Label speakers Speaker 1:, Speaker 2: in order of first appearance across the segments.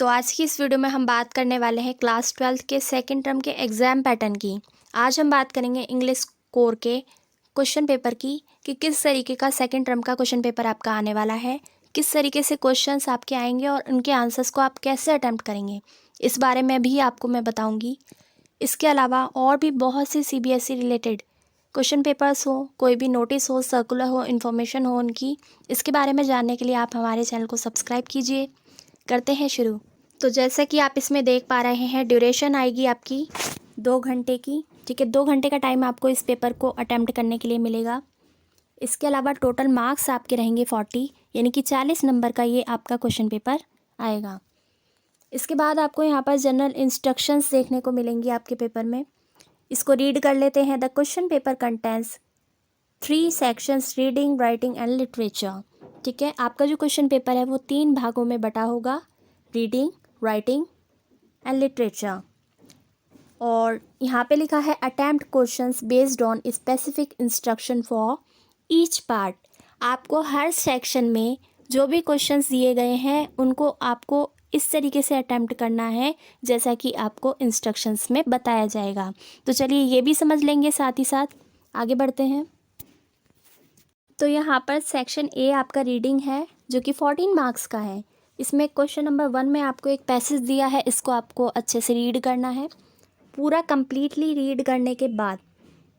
Speaker 1: तो आज की इस वीडियो में हम बात करने वाले हैं क्लास 12th के सेकंड टर्म के एग्ज़ाम पैटर्न की। आज हम बात करेंगे इंग्लिश कोर के क्वेश्चन पेपर की कि किस तरीके का सेकंड टर्म का क्वेश्चन पेपर आपका आने वाला है, किस तरीके से क्वेश्चंस आपके आएंगे और उनके आंसर्स को आप कैसे अटैम्प्ट करेंगे, इस बारे में भी आपको मैं बताऊँगी। इसके अलावा और भी बहुत सी CBSE रिलेटेड क्वेश्चन पेपर्स हो, कोई भी नोटिस हो, सर्कुलर हो, इन्फॉर्मेशन हो उनकी, इसके बारे में जानने के लिए आप हमारे चैनल को सब्सक्राइब कीजिए। करते हैं शुरू। तो जैसा कि आप इसमें देख पा रहे हैं, ड्यूरेशन आएगी आपकी 2 घंटे की। ठीक है, 2 घंटे का टाइम आपको इस पेपर को अटैम्प्ट करने के लिए मिलेगा। इसके अलावा टोटल मार्क्स आपके रहेंगे 40, यानी कि 40 नंबर का ये आपका क्वेश्चन पेपर आएगा। इसके बाद आपको यहाँ पर जनरल इंस्ट्रक्शंस देखने को मिलेंगी आपके पेपर में। इसको रीड कर लेते हैं। The question paper contents 3 sections, reading, writing and literature. ठीक है, आपका जो क्वेश्चन पेपर है वो 3 भागों में बटा होगा, रीडिंग, राइटिंग एंड लिटरेचर। और यहाँ पे लिखा है attempt questions based on specific instruction for each part. आपको हर सेक्शन में जो भी क्वेश्चंस दिए गए हैं उनको आपको इस तरीके से अटेम्प्ट करना है जैसा कि आपको इंस्ट्रक्शंस में बताया जाएगा। तो चलिए ये भी समझ लेंगे, साथ ही साथ आगे बढ़ते हैं। तो यहाँ पर सेक्शन ए आपका रीडिंग है जो कि 14 मार्क्स का है। इसमें क्वेश्चन नंबर 1 में आपको एक पैसेज दिया है, इसको आपको अच्छे से रीड करना है। पूरा कंप्लीटली रीड करने के बाद,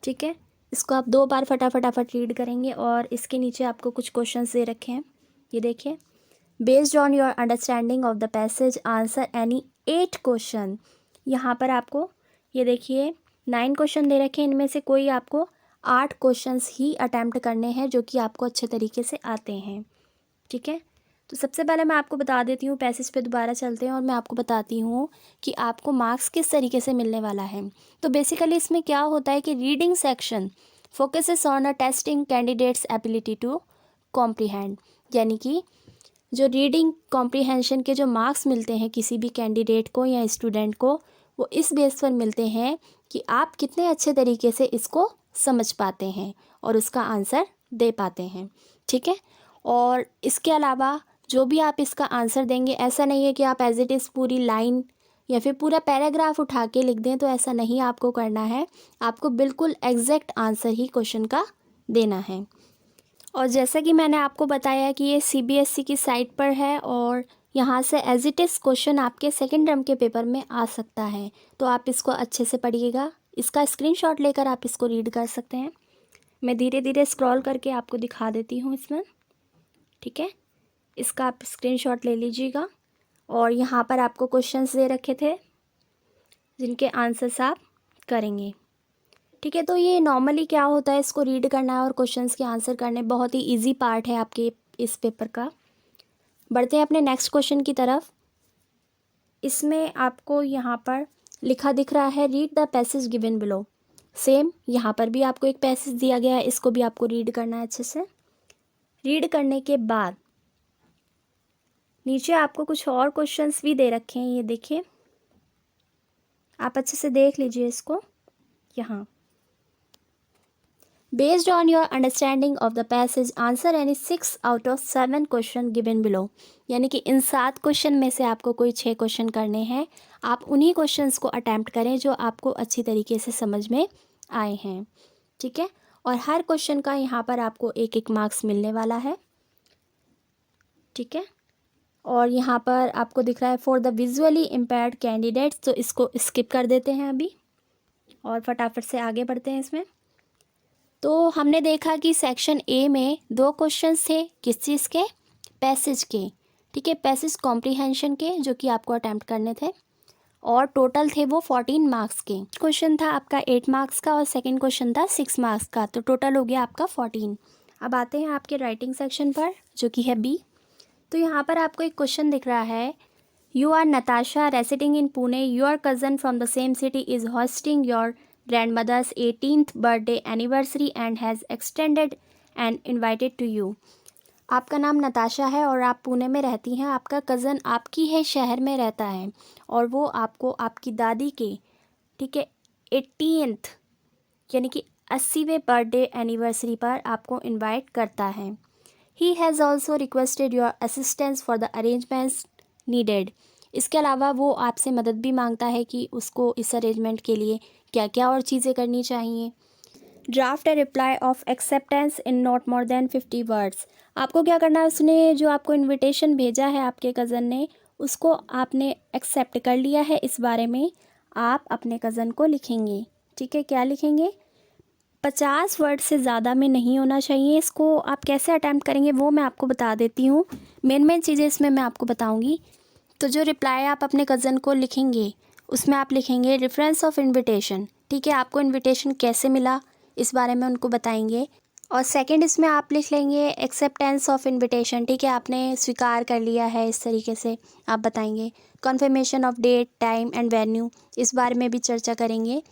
Speaker 1: ठीक है, इसको आप 2 बार फटाफट रीड करेंगे। और इसके नीचे आपको कुछ क्वेश्चंस दे रखे हैं, ये देखिए। Based on your understanding of the passage answer any 8 question. यहाँ पर आपको ये देखिए 9 क्वेश्चन दे रखे हैं, इनमें से कोई आपको 8 क्वेश्चंस ही अटैम्प्ट करने हैं जो कि आपको अच्छे तरीके से आते हैं। ठीक है, तो सबसे पहले मैं आपको बता देती हूँ, पैसेज पे दोबारा चलते हैं और मैं आपको बताती हूँ कि आपको मार्क्स किस तरीके से मिलने वाला है। तो बेसिकली इसमें क्या होता है कि reading section focuses on a testing candidates ability to comprehend, यानी कि जो रीडिंग कॉम्प्रीहेंशन के जो मार्क्स मिलते हैं किसी भी कैंडिडेट को या स्टूडेंट को, वो इस बेस पर मिलते हैं कि आप कितने अच्छे तरीके से इसको समझ पाते हैं और उसका आंसर दे पाते हैं। ठीक है, और इसके अलावा जो भी आप इसका आंसर देंगे, ऐसा नहीं है कि आप एज इट इज़ पूरी लाइन या फिर पूरा पैराग्राफ उठा के लिख दें, तो ऐसा नहीं आपको करना है। आपको बिल्कुल एग्जैक्ट आंसर ही क्वेश्चन का देना है। और जैसा कि मैंने आपको बताया कि ये CBSE की साइट पर है और यहाँ से एज इट इज़ क्वेश्चन आपके सेकेंड टर्म के पेपर में आ सकता है। तो आप इसको अच्छे से पढ़िएगा, इसका स्क्रीनशॉट लेकर आप इसको रीड कर सकते हैं। मैं धीरे धीरे स्क्रॉल करके आपको दिखा देती हूँ इसमें। ठीक है, इसका आप स्क्रीनशॉट ले लीजिएगा। और यहाँ पर आपको क्वेश्चंस दे रखे थे जिनके आंसर्स आप करेंगे। ठीक है, तो ये नॉर्मली क्या होता है, इसको रीड करना है और क्वेश्चंस के आंसर करने, बहुत ही इजी पार्ट है आपके इस पेपर का। बढ़ते हैं अपने नेक्स्ट क्वेश्चन की तरफ। इसमें आपको यहाँ पर लिखा दिख रहा है read the passage given below. Same यहाँ पर भी आपको एक पैसेज दिया गया है, इसको भी आपको रीड करना है अच्छे से। रीड करने के बाद नीचे आपको कुछ और क्वेश्चंस भी दे रखे हैं, ये देखिए, आप अच्छे से देख लीजिए इसको। यहाँ based on your understanding of the passage answer any 6 out of 7 question given below, यानी कि इन 7 क्वेश्चन में से आपको कोई 6 क्वेश्चन करने हैं। आप उन्हीं क्वेश्चंस को अटैम्प्ट करें जो आपको अच्छी तरीके से समझ में आए हैं। ठीक है, और हर क्वेश्चन का यहाँ पर आपको 1-1 मार्क्स मिलने वाला है। ठीक है, और यहाँ पर आपको दिख रहा है for the visually impaired candidates, तो इसको स्किप कर देते हैं अभी और फटाफट से आगे बढ़ते हैं इसमें। तो हमने देखा कि सेक्शन ए में 2 क्वेश्चंस थे, किस चीज़ के, पैसेज के। ठीक है, पैसेज कॉम्प्रीहेंशन के, जो कि आपको अटैम्प्ट करने थे और टोटल थे वो 14 मार्क्स के। क्वेश्चन था आपका 8 मार्क्स का और सेकंड क्वेश्चन था 6 मार्क्स का, तो टोटल हो गया आपका 14। अब आते हैं आपके राइटिंग सेक्शन पर जो कि है बी। तो यहाँ पर आपको एक क्वेश्चन दिख रहा है, you are Natasha residing in Pune, your cousin from the same city is hosting your grandmother's 18th birthday anniversary and has extended and invited to you। आपका नाम नताशा है और आप पुणे में रहती हैं, आपका कज़न आपकी है शहर में रहता है और वो आपको आपकी दादी के, ठीक है, 18th यानी कि 80वें बर्थडे एनिवर्सरी पर आपको इनवाइट करता है। He has also requested your assistance for the arrangements needed। इसके अलावा वो आपसे मदद भी मांगता है कि उसको इस अरेंजमेंट के लिए क्या क्या और चीज़ें करनी चाहिए। Draft A reply off acceptance in not more than 50 words. आपको क्या करना है, उसने जो आपको इनविटेशन भेजा है आपके कज़न ने, उसको आपने एक्सेप्ट कर लिया है, इस बारे में आप अपने कज़न को लिखेंगे। ठीक है, क्या लिखेंगे? 50 वर्ड से ज़्यादा में नहीं होना चाहिए। इसको आप कैसे अटैम्प्ट करेंगे वो मैं आपको बता देती हूँ। मेन चीज़ें इसमें मैं आपको बताऊँगी। तो जो रिप्लाई आप अपने कज़न को लिखेंगे उसमें आप लिखेंगे रेफरेंस ऑफ इनविटेशन। ठीक है, आपको इनविटेशन कैसे मिला इस बारे में उनको बताएंगे। और सेकंड इसमें आप लिख लेंगे एक्सेप्टेंस ऑफ इनविटेशन। ठीक है, आपने स्वीकार कर लिया है, इस तरीके से आप बताएंगे। Confirmation of date, time and venue, इस बारे में भी चर्चा करेंगे।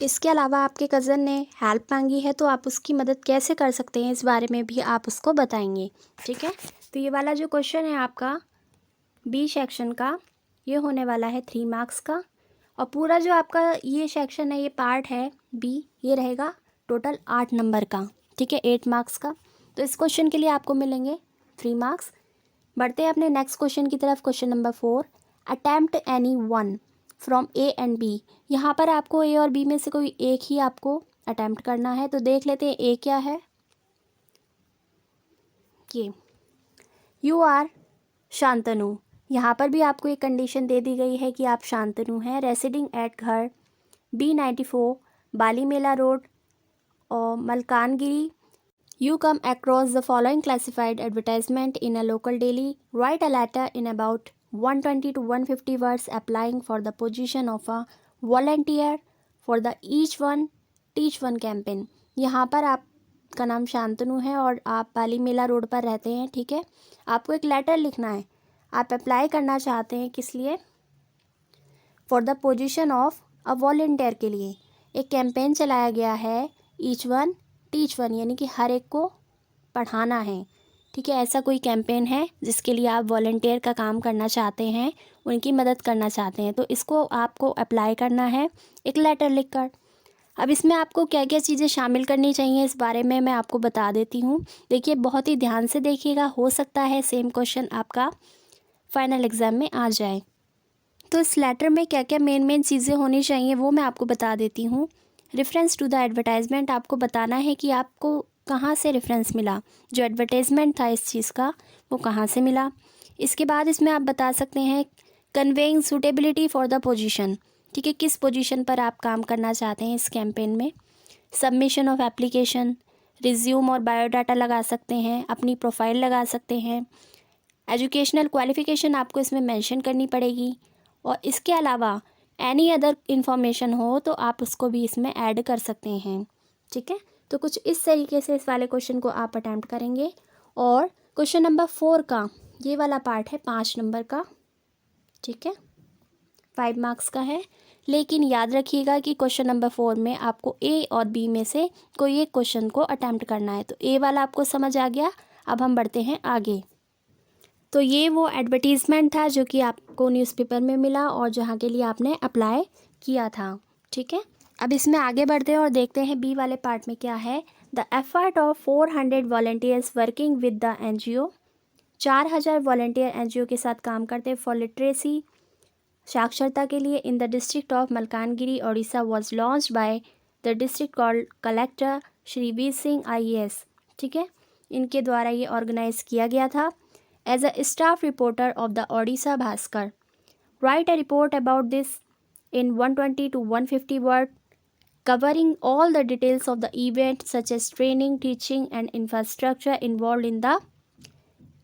Speaker 1: इसके अलावा आपके कज़न ने हेल्प मांगी है तो आप उसकी मदद कैसे कर सकते हैं इस बारे में भी आप उसको बताएंगे। ठीक है, तो ये वाला जो क्वेश्चन है आपका बी सेक्शन का, ये होने वाला है 3 मार्क्स का। और पूरा जो आपका ये सेक्शन है, ये पार्ट है बी, ये रहेगा टोटल 8 नंबर का। ठीक है, 8 मार्क्स का। तो इस क्वेश्चन के लिए आपको मिलेंगे 3 मार्क्स। बढ़ते हैं अपने नेक्स्ट क्वेश्चन की तरफ। Question number 4, attempt any one from A and B. यहाँ पर आपको ए और बी में से कोई एक ही आपको अटेम्प्ट करना है। तो देख लेते हैं ए क्या है। ये यू आर शांतनु। यहाँ पर भी आपको एक कंडीशन दे दी गई है कि आप शांतनु हैं, रेसिडिंग एट घर B94 बाली मेला रोड और Malkangiri. You come across the following classified advertisement in a local daily. Write a letter in about 120 to 150 words applying for the position of a volunteer for the Each One Teach One campaign. यहाँ पर आपका नाम शांतनु है और आप बाली मेला road पर रहते हैं। ठीक है, आपको एक लेटर लिखना है। आप अप्लाई करना चाहते हैं किस लिए? For the position of a volunteer के लिए। एक कैंपेन चलाया गया है ईच वन टीच वन, यानी कि हर एक को पढ़ाना है। ठीक है, ऐसा कोई कैंपेन है जिसके लिए आप वॉलंटियर का काम करना चाहते हैं, उनकी मदद करना चाहते हैं। तो इसको आपको अप्लाई करना है एक लेटर लिखकर। अब इसमें आपको क्या क्या चीज़ें शामिल करनी चाहिए इस बारे में मैं आपको बता देती हूँ। देखिए, बहुत ही ध्यान से देखिएगा, हो सकता है सेम क्वेश्चन आपका फाइनल एग्ज़ाम में आ जाए। तो इस लेटर में क्या क्या मेन चीज़ें होनी चाहिए वो मैं आपको बता देती हूँ। रेफरेंस टू द एडवर्टाइजमेंट, आपको बताना है कि आपको कहाँ से रेफरेंस मिला, जो एडवर्टाइजमेंट था इस चीज़ का वो कहाँ से मिला। इसके बाद इसमें आप बता सकते हैं conveying suitability for the position. ठीक है, किस पोजीशन पर आप काम करना चाहते हैं इस कैंपेन में। सबमिशन ऑफ एप्लीकेशन, रिज्यूम और बायोडाटा लगा सकते हैं, अपनी प्रोफाइल लगा सकते हैं। एजुकेशनल क्वालिफ़िकेशन आपको इसमें मेंशन करनी पड़ेगी। और इसके अलावा एनी अदर इन्फॉर्मेशन हो तो आप उसको भी इसमें ऐड कर सकते हैं। ठीक है, तो कुछ इस तरीके से इस वाले क्वेश्चन को आप अटैम्प्ट करेंगे। और क्वेश्चन नंबर 4 का ये वाला पार्ट है 5 नंबर का। ठीक है, 5 मार्क्स का है। लेकिन याद रखिएगा कि क्वेश्चन नंबर 4 में आपको ए और बी में से कोई एक क्वेश्चन को अटैम्प्ट करना है। तो ए वाला आपको समझ आ गया। अब हम बढ़ते हैं आगे। तो ये वो एडवर्टीज़मेंट था जो कि आपको न्यूज़पेपर में मिला और जहाँ के लिए आपने अप्लाई किया था। ठीक है, अब इसमें आगे बढ़ते हैं और देखते हैं बी वाले पार्ट में क्या है। The effort of 400 volunteers working with the NGO। 4000 volunteer NGO के साथ काम करते फॉर लिटरेसी, साक्षरता के लिए, in the district of Malkangiri Orissa was launch by the district collector Shri Veer Singh IAS। ठीक है, इनके द्वारा ये ऑर्गेनाइज किया गया था। As a staff reporter of the Odisha Bhaskar, write a report about this in 120 to 150 words, covering all the details of the event such as training, teaching and infrastructure involved in the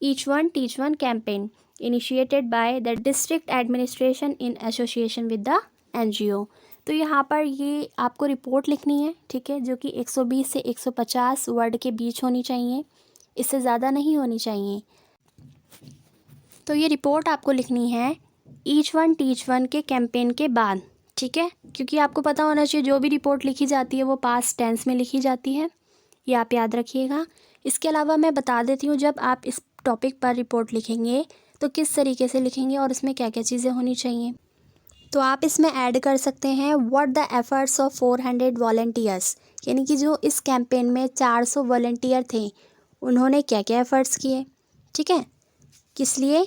Speaker 1: Each One Teach One campaign initiated by the district administration in association with the NGO। तो यहाँ पर ये आपको report लिखनी है। ठीक है, जो कि 120 से 150 वर्ड के बीच होनी चाहिए, इससे ज़्यादा नहीं होनी चाहिए। तो ये रिपोर्ट आपको लिखनी है ईच वन टीच वन के कैंपेन के बाद। ठीक है, क्योंकि आपको पता होना चाहिए जो भी रिपोर्ट लिखी जाती है वो पास्ट टेंस में लिखी जाती है, ये आप याद रखिएगा। इसके अलावा मैं बता देती हूँ जब आप इस टॉपिक पर रिपोर्ट लिखेंगे तो किस तरीके से लिखेंगे और इसमें क्या क्या चीज़ें होनी चाहिए। तो आप इसमें ऐड कर सकते हैं what the efforts of 400 volunteers, यानी कि जो इस कैंपेन में 400 वॉलंटियर थे उन्होंने क्या क्या एफर्ट्स किए। ठीक है, किस लिए।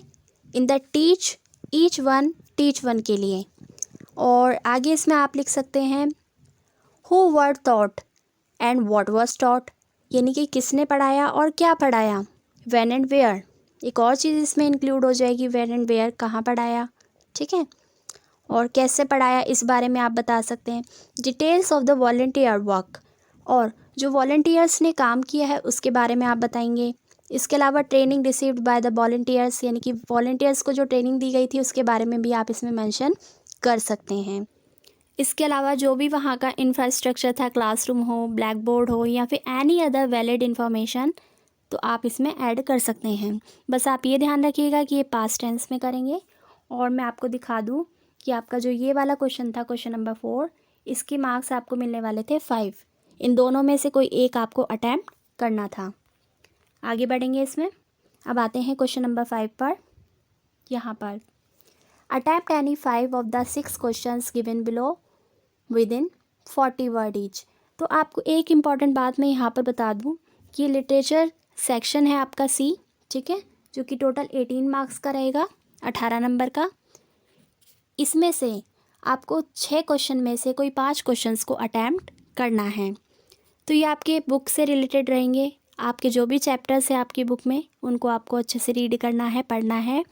Speaker 1: In the teach each one teach one के लिए। और आगे इसमें आप लिख सकते हैं who were taught and what was taught, यानी कि किसने पढ़ाया और क्या पढ़ाया। व्हेन एंड वेयर, एक और चीज़ इसमें इंक्लूड हो जाएगी, व्हेन एंड वेयर, कहाँ पढ़ाया, ठीक है, और कैसे पढ़ाया इस बारे में आप बता सकते हैं। Details of the volunteer work, और जो वॉलंटियर्स ने काम किया है उसके बारे में आप बताएंगे। इसके अलावा training received by the volunteers, यानी कि वॉलंटियर्स को जो ट्रेनिंग दी गई थी उसके बारे में भी आप इसमें मेंशन कर सकते हैं। इसके अलावा जो भी वहाँ का इंफ्रास्ट्रक्चर था, क्लासरूम हो, ब्लैक बोर्ड हो, या फिर एनी अदर वैलिड इन्फॉर्मेशन, तो आप इसमें ऐड कर सकते हैं। बस आप ये ध्यान रखिएगा कि ये पास्ट टेंस में करेंगे। और मैं आपको दिखा दूँ कि आपका जो ये वाला क्वेश्चन था, क्वेश्चन नंबर 4, इसके मार्क्स आपको मिलने वाले थे 5। इन दोनों में से कोई एक आपको अटैम्प्ट करना था। आगे बढ़ेंगे इसमें। अब आते हैं क्वेश्चन नंबर 5 पर। यहाँ पर attempt any 5 of the 6 questions given below within 40 word each. तो आपको एक इम्पॉर्टेंट बात मैं यहाँ पर बता दूँ कि लिटरेचर सेक्शन है आपका सी, ठीक है, जो कि टोटल 18 मार्क्स का रहेगा, 18 नंबर का। इसमें से आपको 6 क्वेश्चन में से कोई 5 क्वेश्चंस को अटैम्प्ट करना है। तो ये आपके बुक से रिलेटेड रहेंगे। आपके जो भी चैप्टर्स हैं आपकी बुक में, उनको आपको अच्छे से रीड करना है, पढ़ना है।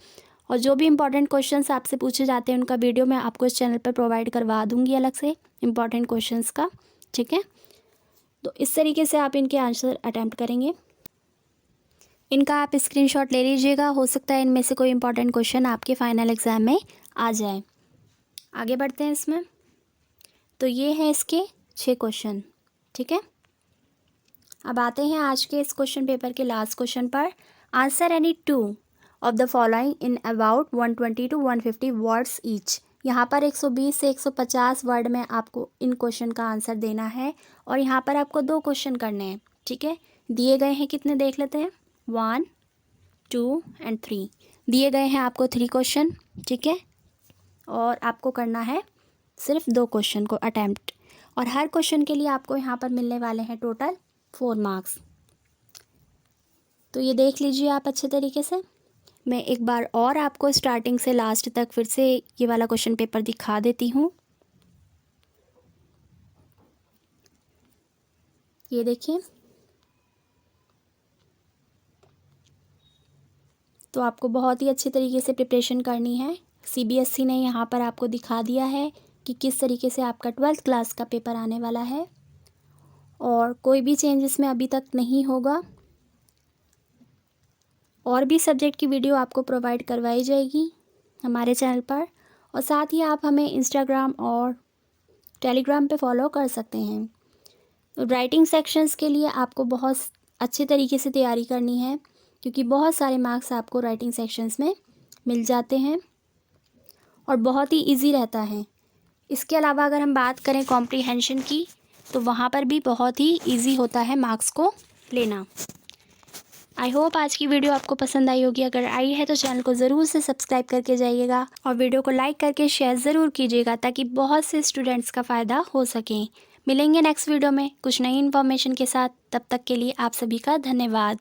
Speaker 1: और जो भी इंपॉर्टेंट क्वेश्चंस आपसे पूछे जाते हैं उनका वीडियो मैं आपको इस चैनल पर प्रोवाइड करवा दूंगी अलग से, इंपॉर्टेंट क्वेश्चंस का, ठीक है। तो इस तरीके से आप इनके आंसर अटैम्प्ट करेंगे। इनका आप स्क्रीनशॉट ले लीजिएगा, हो सकता है इनमें से कोई इंपॉर्टेंट क्वेश्चन आपके फाइनल एग्ज़ाम में आ जाए। आगे बढ़ते हैं इसमें। तो ये है इसके 6 क्वेश्चन, ठीक है। अब आते हैं आज के इस क्वेश्चन पेपर के लास्ट क्वेश्चन पर। Answer any 2 of the following in about 120 to 150 words each. यहाँ पर 120 से 150 वर्ड में आपको इन क्वेश्चन का आंसर देना है। और यहाँ पर आपको 2 क्वेश्चन करने हैं, ठीक है। दिए गए हैं कितने, देख लेते हैं, 1, 2 एंड 3। दिए गए हैं आपको 3 क्वेश्चन, ठीक है। और आपको करना है सिर्फ 2 क्वेश्चन को अटैम्प्ट। और हर क्वेश्चन के लिए आपको यहाँ पर मिलने वाले हैं टोटल 4 मार्क्स। तो ये देख लीजिए आप अच्छे तरीके से। मैं एक बार और आपको स्टार्टिंग से लास्ट तक फिर से ये वाला क्वेश्चन पेपर दिखा देती हूँ। ये देखिए, तो आपको बहुत ही अच्छे तरीके से प्रिपरेशन करनी है। सीबीएसई ने यहाँ पर आपको दिखा दिया है कि किस तरीके से आपका 12th क्लास का पेपर आने वाला है। और कोई भी चेंज इसमें अभी तक नहीं होगा। और भी सब्जेक्ट की वीडियो आपको प्रोवाइड करवाई जाएगी हमारे चैनल पर। और साथ ही आप हमें इंस्टाग्राम और टेलीग्राम पे फॉलो कर सकते हैं। तो राइटिंग सेक्शंस के लिए आपको बहुत अच्छे तरीके से तैयारी करनी है, क्योंकि बहुत सारे मार्क्स आपको राइटिंग सेक्शंस में मिल जाते हैं और बहुत ही इजी रहता है। इसके अलावा अगर हम बात करें कॉम्प्रीहेंशन की, तो वहाँ पर भी बहुत ही इजी होता है मार्क्स को लेना। आई होप आज की वीडियो आपको पसंद आई होगी। अगर आई है तो चैनल को ज़रूर से सब्सक्राइब करके जाइएगा और वीडियो को लाइक करके शेयर ज़रूर कीजिएगा, ताकि बहुत से स्टूडेंट्स का फ़ायदा हो सके। मिलेंगे नेक्स्ट वीडियो में कुछ नई इन्फॉर्मेशन के साथ। तब तक के लिए आप सभी का धन्यवाद।